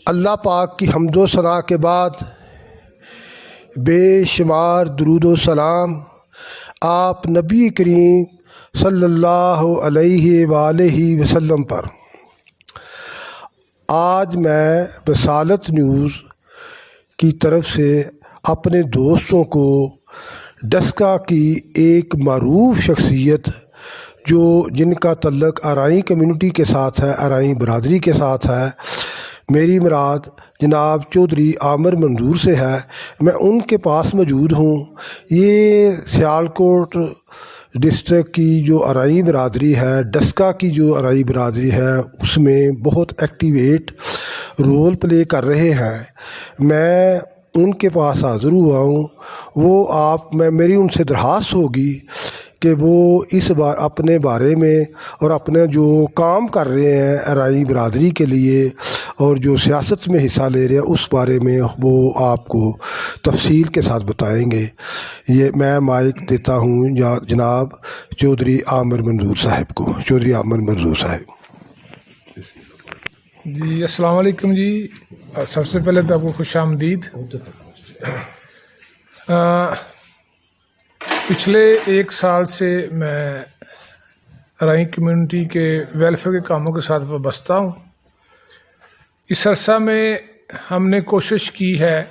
اللہ پاک کی حمد و ثنا کے بعد بے شمار درود و سلام آپ نبی کریم صلی اللہ علیہ وآلہ وسلم پر۔ آج میں رسالت نیوز کی طرف سے اپنے دوستوں کو ڈسکا کی ایک معروف شخصیت جن کا تعلق ارائیں کمیونٹی کے ساتھ ہے، ارائیں برادری کے ساتھ ہے، میری مراد جناب چودھری عامر منظور سے ہے، میں ان کے پاس موجود ہوں۔ یہ سیالکوٹ ڈسٹرکٹ کی جو ارائیں برادری ہے، ڈسکا کی جو ارائیں برادری ہے، اس میں بہت ایکٹیویٹ رول پلے کر رہے ہیں۔ میں ان کے پاس حاضر ہوا ہوں۔ میری ان سے درخواست ہوگی کہ وہ اس بار اپنے بارے میں اور اپنے جو کام کر رہے ہیں ارائیں برادری کے لیے اور جو سیاست میں حصہ لے رہے ہیں اس بارے میں وہ آپ کو تفصیل کے ساتھ بتائیں گے۔ یہ میں مائک دیتا ہوں جناب چودھری عامر منظور صاحب کو۔ چودھری عامر منظور صاحب جی، السلام علیکم جی۔ سب سے پہلے تو آپ کو خوش آمدید۔ پچھلے 1 سال سے میں ارائیں کمیونٹی کے ویلفیئر کے کاموں کے ساتھ وابستہ ہوں۔ اس عرصہ میں ہم نے کوشش کی ہے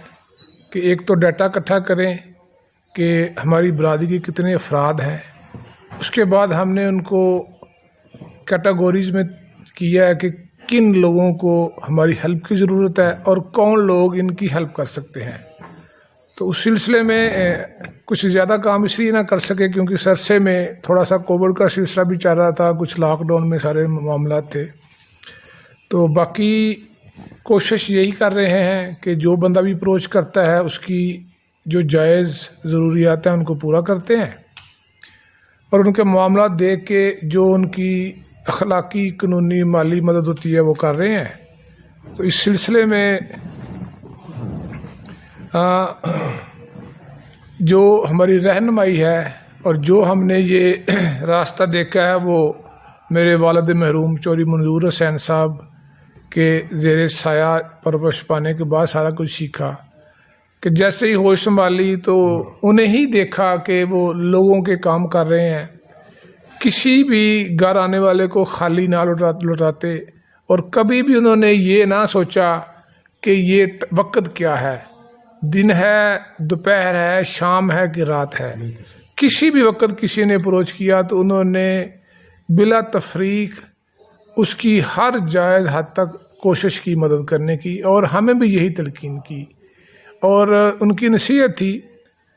کہ ایک تو ڈیٹا اکٹھا کریں کہ ہماری برادری کے کتنے افراد ہیں، اس کے بعد ہم نے ان کو کیٹیگوریز میں کیا ہے کہ کن لوگوں کو ہماری ہیلپ کی ضرورت ہے اور کون لوگ ان کی ہیلپ کر سکتے ہیں۔ تو اس سلسلے میں کچھ زیادہ کام اس لیے نہ کر سکے کیونکہ اس عرصے میں تھوڑا سا کووڈ کا سلسلہ بھی چل رہا تھا، کچھ لاک ڈاؤن میں سارے معاملات تھے۔ تو باقی کوشش یہی کر رہے ہیں کہ جو بندہ بھی اپروچ کرتا ہے اس کی جو جائز ضروریات ہیں ان کو پورا کرتے ہیں اور ان کے معاملات دیکھ کے جو ان کی اخلاقی، قانونی، مالی مدد ہوتی ہے وہ کر رہے ہیں۔ تو اس سلسلے میں جو ہماری رہنمائی ہے اور جو ہم نے یہ راستہ دیکھا ہے وہ میرے والد مرحوم چودھری منظور حسین صاحب کے زیر سایہ پرورش پانے کے بعد سارا کچھ سیکھا کہ جیسے ہی ہوش سنبھالی تو انہیں ہی دیکھا کہ وہ لوگوں کے کام کر رہے ہیں، کسی بھی گھر آنے والے کو خالی نہ لوٹاتے اور کبھی بھی انہوں نے یہ نہ سوچا کہ یہ وقت کیا ہے، دن ہے، دوپہر ہے، شام ہے کہ رات ہے۔ کسی بھی وقت کسی نے اپروچ کیا تو انہوں نے بلا تفریق اس کی ہر جائز حد تک کوشش کی مدد کرنے کی اور ہمیں بھی یہی تلقین کی۔ اور ان کی نصیحت تھی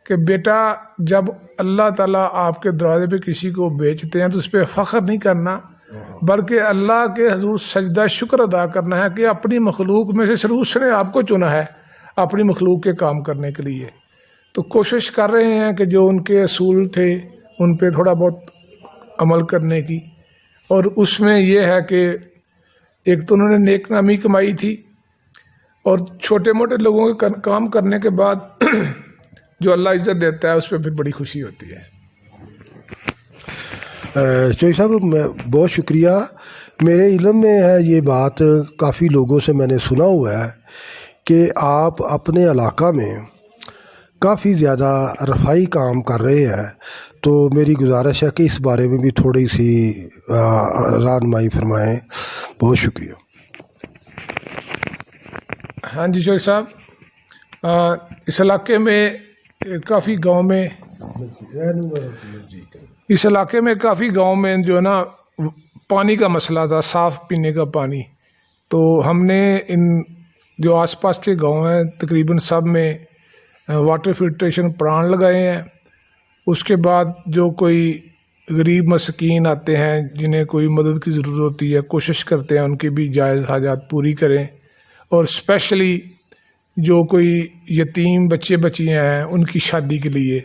کہ بیٹا جب اللہ تعالیٰ آپ کے دروازے پہ کسی کو بیچتے ہیں تو اس پہ فخر نہیں کرنا بلکہ اللہ کے حضور سجدہ شکر ادا کرنا ہے کہ اپنی مخلوق میں سے صرف اس نے آپ کو چنا ہے اپنی مخلوق کے کام کرنے کے لیے۔ تو کوشش کر رہے ہیں کہ جو ان کے اصول تھے ان پہ تھوڑا بہت عمل کرنے کی، اور اس میں یہ ہے کہ ایک تو انہوں نے نیک نامی کمائی تھی اور چھوٹے موٹے لوگوں کے کام کرنے کے بعد جو اللہ عزت دیتا ہے اس پہ پھر بڑی خوشی ہوتی ہے۔ چودھری صاحب بہت شکریہ۔ میرے علم میں ہے یہ بات، کافی لوگوں سے میں نے سنا ہوا ہے کہ آپ اپنے علاقہ میں کافی زیادہ رفائی کام کر رہے ہیں، تو میری گزارش ہے کہ اس بارے میں بھی تھوڑی سی رہنمائی فرمائیں۔ بہت شکریہ۔ ہاں جی شوری صاحب، اس علاقے میں کافی گاؤں میں جو ہے نا پانی کا مسئلہ تھا، صاف پینے کا پانی۔ تو ہم نے ان جو آس پاس کے گاؤں ہیں تقریباً سب میں واٹر فلٹریشن پلانٹ لگائے ہیں۔ اس کے بعد جو کوئی غریب مسکین آتے ہیں جنہیں کوئی مدد کی ضرورت ہوتی ہے، کوشش کرتے ہیں ان کی بھی جائز حاجات پوری کریں، اور اسپیشلی جو کوئی یتیم بچے بچیاں ہیں ان کی شادی کے لیے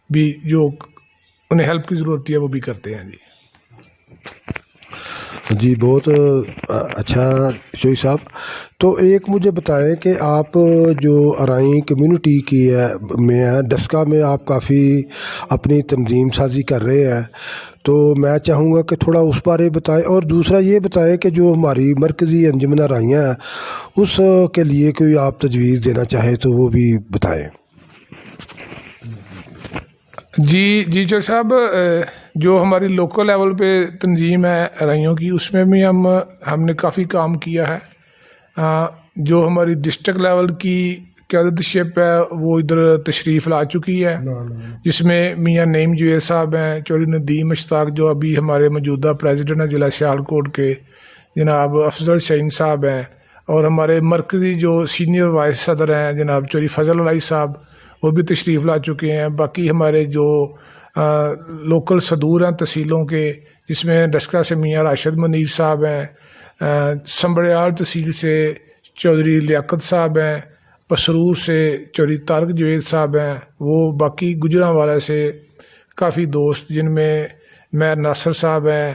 بھی جو انہیں ہیلپ کی ضرورت ہے وہ بھی کرتے ہیں۔ جی بہت اچھا شوئی صاحب۔ تو ایک مجھے بتائیں کہ آپ جو ارائیں کمیونٹی کی ہے میں ڈسکا میں آپ کافی اپنی تنظیم سازی کر رہے ہیں، تو میں چاہوں گا کہ تھوڑا اس بارے بتائیں، اور دوسرا یہ بتائیں کہ جو ہماری مرکزی انجمن رائیاں ہیں اس کے لیے کوئی آپ تجویز دینا چاہیں تو وہ بھی بتائیں۔ جی چور صاحب، جو ہماری لوکل لیول پہ تنظیم ہے رائیوں کی، اس میں بھی ہم نے کافی کام کیا ہے۔ جو ہماری ڈسٹرکٹ لیول کی قیادتشپ ہے وہ ادھر تشریف لا چکی ہے، جس میں میاں نعیم جوید صاحب ہیں، چوری ندیم اشتاق جو ابھی ہمارے موجودہ پریزیڈنٹ ہیں ضلع سیالکوٹ کے، جناب افضل شعین صاحب ہیں، اور ہمارے مرکزی جو سینئر وائس صدر ہیں جناب چوری فضل علی صاحب، وہ بھی تشریف لا چکے ہیں۔ باقی ہمارے جو لوکل صدور ہیں تحصیلوں کے، جس میں ڈسکا سے میاں راشد منیر صاحب ہیں، سنبڑیال تحصیل سے چودھری لیاقت صاحب ہیں، پسرور سے چوری طارق جوید صاحب ہیں، وہ باقی گجرانوالہ سے کافی دوست، جن میں میر ناصر صاحب ہیں،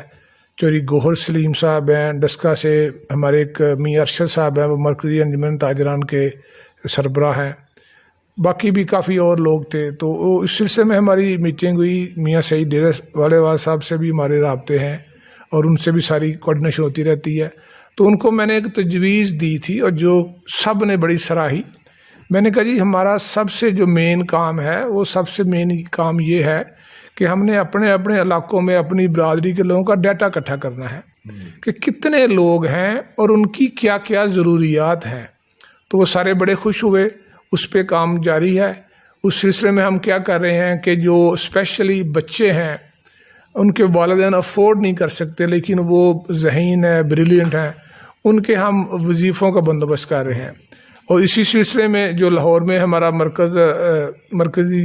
چوری گوہر سلیم صاحب ہیں، ڈسکا سے ہمارے ایک میاں ارشد صاحب ہیں، وہ مرکزی انجمن تاجران کے سربراہ ہیں۔ باقی بھی کافی اور لوگ تھے، تو وہ اس سلسلے میں ہماری میٹنگ ہوئی۔ میاں سعید ڈیرہ والے والا صاحب سے بھی ہمارے رابطے ہیں اور ان سے بھی ساری کوآرڈینیشن ہوتی رہتی ہے۔ تو ان کو میں نے ایک تجویز دی تھی اور جو سب نے بڑی سراہی۔ میں نے کہا جی ہمارا سب سے جو مین کام ہے، وہ سب سے مین کام یہ ہے کہ ہم نے اپنے اپنے علاقوں میں اپنی برادری کے لوگوں کا ڈیٹا اکٹھا کرنا ہے کہ کتنے لوگ ہیں اور ان کی کیا کیا ضروریات ہیں۔ تو وہ سارے بڑے خوش ہوئے، اس پہ کام جاری ہے۔ اس سلسلے میں ہم کیا کر رہے ہیں کہ جو اسپیشلی بچے ہیں، ان کے والدین افورڈ نہیں کر سکتے لیکن وہ ذہین ہیں، بریلینٹ ہیں، ان کے ہم وظیفوں کا بندوبست کر رہے ہیں۔ اور اسی سلسلے میں جو لاہور میں ہمارا مرکزی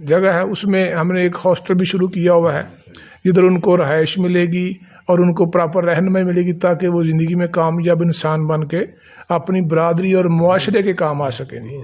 جگہ ہے، اس میں ہم نے ایک ہاسٹل بھی شروع کیا ہوا ہے، جدھر ان کو رہائش ملے گی اور ان کو پراپر رہنمائی ملے گی تاکہ وہ زندگی میں کامیاب انسان بن کے اپنی برادری اور معاشرے کے کام آ سکیں گے۔